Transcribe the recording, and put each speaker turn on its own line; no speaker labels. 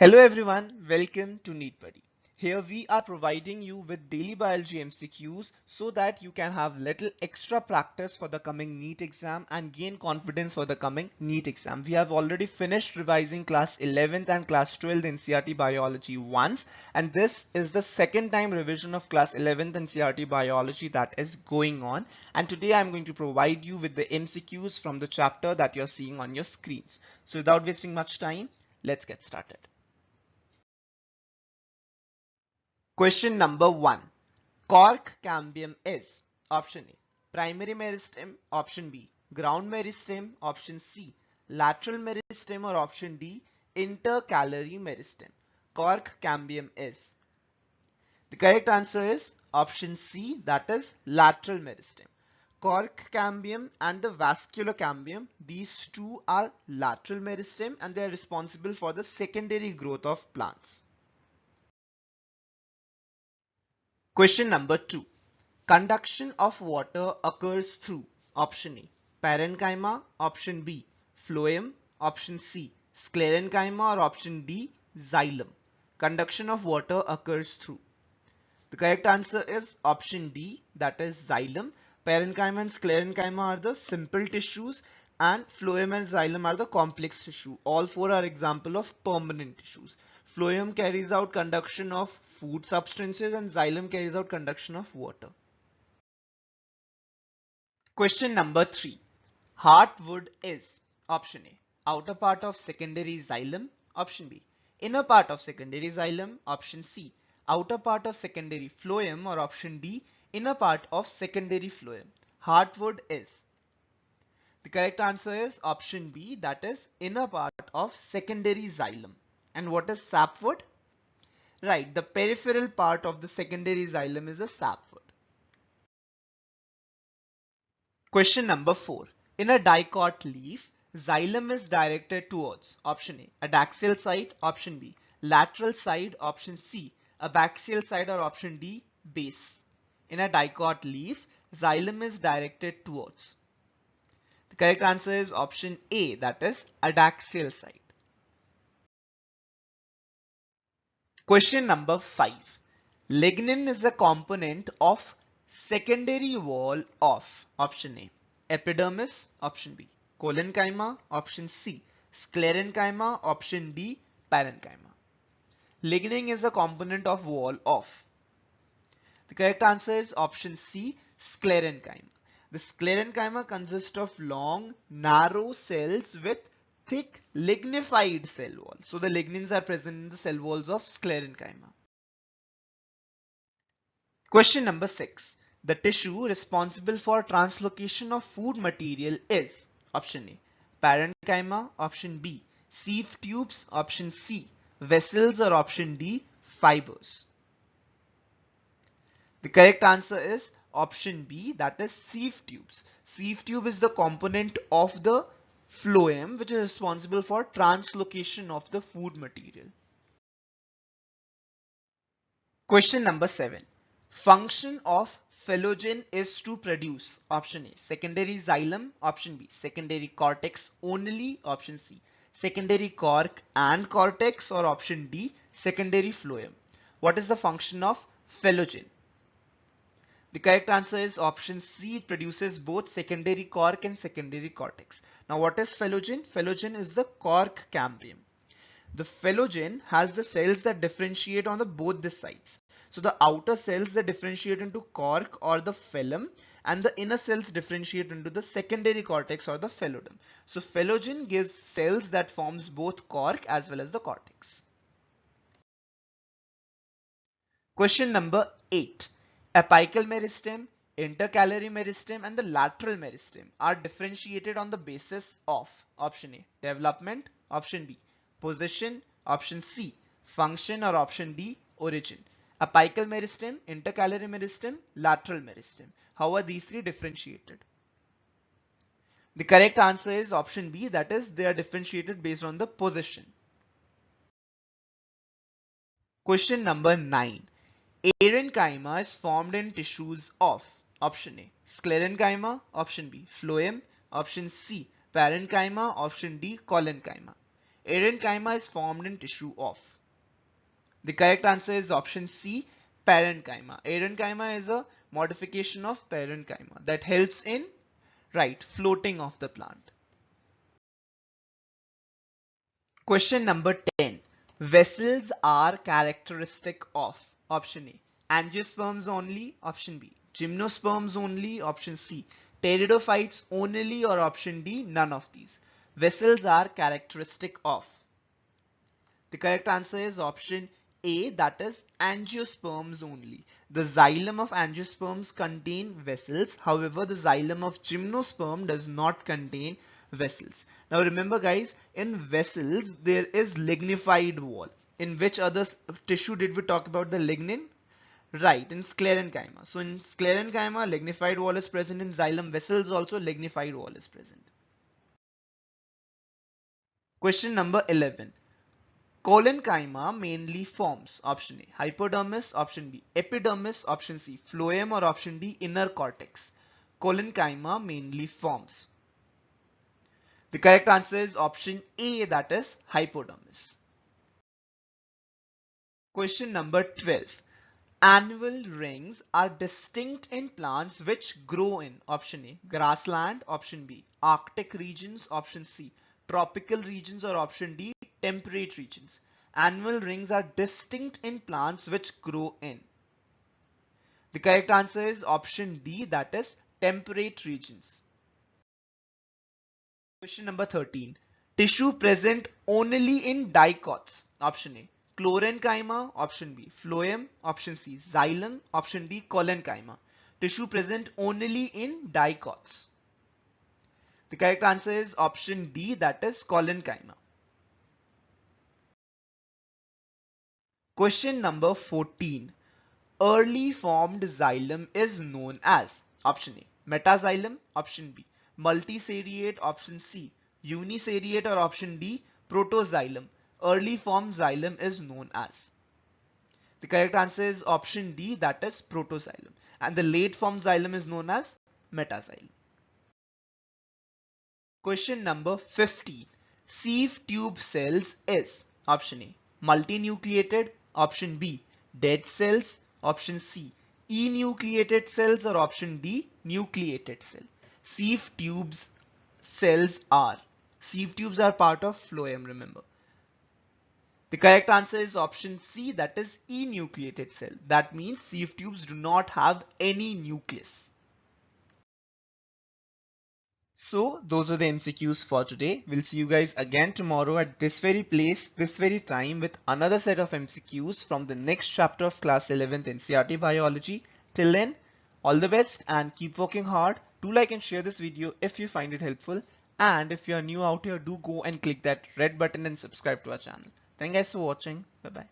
Hello everyone, welcome to NEET Buddy. Here we are providing you with daily biology MCQs so that you can have little extra practice for the coming NEET exam and gain confidence for the coming NEET exam. We have already finished revising class 11th and class 12th NCERT biology once, and this is the second time revision of class 11th NCERT biology that is going on. And today I'm going to provide you with the MCQs from the chapter that you're seeing on your screens. So without wasting much time, let's get started. Question number 1. Cork cambium is option A. Primary meristem, option B. Ground meristem, option C. Lateral meristem or option D. Intercalary meristem. Cork cambium is. The correct answer is option C, that is lateral meristem. Cork cambium and the vascular cambium, these two are lateral meristem and they are responsible for the secondary growth of plants. Question number 2. Conduction of water occurs through option A. Parenchyma, option B. Phloem, option C. Sclerenchyma or option D. Xylem. Conduction of water occurs through. The correct answer is option D, that is xylem. Parenchyma and sclerenchyma are the simple tissues and phloem and xylem are the complex tissue. All four are example of permanent tissues. Phloem carries out conduction of food substances and xylem carries out conduction of water. Question number 3. Heartwood is option A. Outer part of secondary xylem, option B. Inner part of secondary xylem, option C. Outer part of secondary phloem or option D. Inner part of secondary phloem. Heartwood is. The correct answer is option B, that is inner part of secondary xylem. And what is sapwood? Right, the peripheral part of the secondary xylem is a sapwood. Question number 4. In a dicot leaf, xylem is directed towards option A. Adaxial side, option B. Lateral side, option C. Abaxial side or option D. Base. In a dicot leaf, xylem is directed towards. The correct answer is option A, that is adaxial side. Question number 5. Lignin is a component of secondary wall of option A. Epidermis, option B. Collenchyma, option C. Sclerenchyma, option D. Parenchyma. Lignin is a component of wall of. The correct answer is option C. Sclerenchyma. The sclerenchyma consists of long, narrow cells with thick lignified cell wall. So the lignins are present in the cell walls of sclerenchyma. Question number 6. The tissue responsible for translocation of food material is option A. Parenchyma, option B. Sieve tubes, option C. Vessels or option D. Fibers. The correct answer is option B, that is sieve tubes. Sieve tube is the component of the phloem which is responsible for translocation of the food material. Question number 7. Function of phylogen is to produce option A. Secondary xylem, option B. Secondary cortex only, option C. Secondary cork and cortex or option D. Secondary phloem. What is the function of phylogen? The correct answer is option C. It produces both secondary cork and secondary cortex. Now what is phylogen? Phylogen is the cork cambium. The phylogen has the cells that differentiate on the both the sides. So the outer cells that differentiate into cork or the phloem and the inner cells differentiate into the secondary cortex or the phyllodon. So phylogen gives cells that forms both cork as well as the cortex. Question number 8. Apical meristem, intercalary meristem and the lateral meristem are differentiated on the basis of option A. Development, option B. Position, option C. Function or option D. Origin. Apical meristem, intercalary meristem, lateral meristem. How are these three differentiated? The correct answer is option B, that is they are differentiated based on the position. Question number 9. Parenchyma is formed in tissues of option A. Sclerenchyma, option B. Phloem, option C. Parenchyma, option D. Collenchyma. Parenchyma is formed in tissue of. The correct answer is option C, parenchyma. Parenchyma is a modification of parenchyma that helps in, right, floating of the plant. Question number 10. Vessels are characteristic of. Option A, angiosperms only. Option B, gymnosperms only. Option C, pteridophytes only. Or option D, none of these. Vessels are characteristic of. The correct answer is option A, that is angiosperms only. The xylem of angiosperms contain vessels. However, the xylem of gymnosperm does not contain vessels. Now remember guys, in vessels there is lignified wall. In which other tissue did we talk about the lignin? Right, in sclerenchyma. So in sclerenchyma, lignified wall is present. In xylem vessels also lignified wall is present. Question number 11. Collenchyma mainly forms. Option A, hypodermis. Option B, epidermis. Option C, phloem. Or option D, inner cortex. Collenchyma mainly forms. The correct answer is option A, that is hypodermis. Question number 12. Annual rings are distinct in plants which grow in. Option A, grassland. Option B, Arctic regions. Option C, tropical regions. Or option D, temperate regions. Annual rings are distinct in plants which grow in. The correct answer is option D, that is temperate regions. Question number 13. Tissue present only in dicots. Option A, chlorenchyma. Option B, phloem. Option C, xylem. Option D, collenchyma. Tissue present only in dicots. The correct answer is option D, that is collenchyma. Question number 14. Early formed xylem is known as. Option A, metaxylem. Option B, multiseriate. Option C, uniseriate. Or option D, protoxylem. Early formed xylem is known as. The correct answer is option D, that is protoxylem. And the late formed xylem is known as metaxylem. Question number 15. Sieve tube cells is. Option A, multinucleated. Option B, dead cells. Option C, enucleated cells. Or option D, nucleated cell. Sieve tubes cells are. Sieve tubes are part of phloem, remember. The correct answer is option C, that is enucleated cell. That means sieve tubes do not have any nucleus. So those are the MCQs for today. We'll see you guys again tomorrow at this very place, this very time with another set of MCQs from the next chapter of class 11th NCERT Biology. Till then, all the best and keep working hard. Do like and share this video if you find it helpful. And if you are new out here, do go and click that red button and subscribe to our channel. Thank you guys for watching. Bye bye.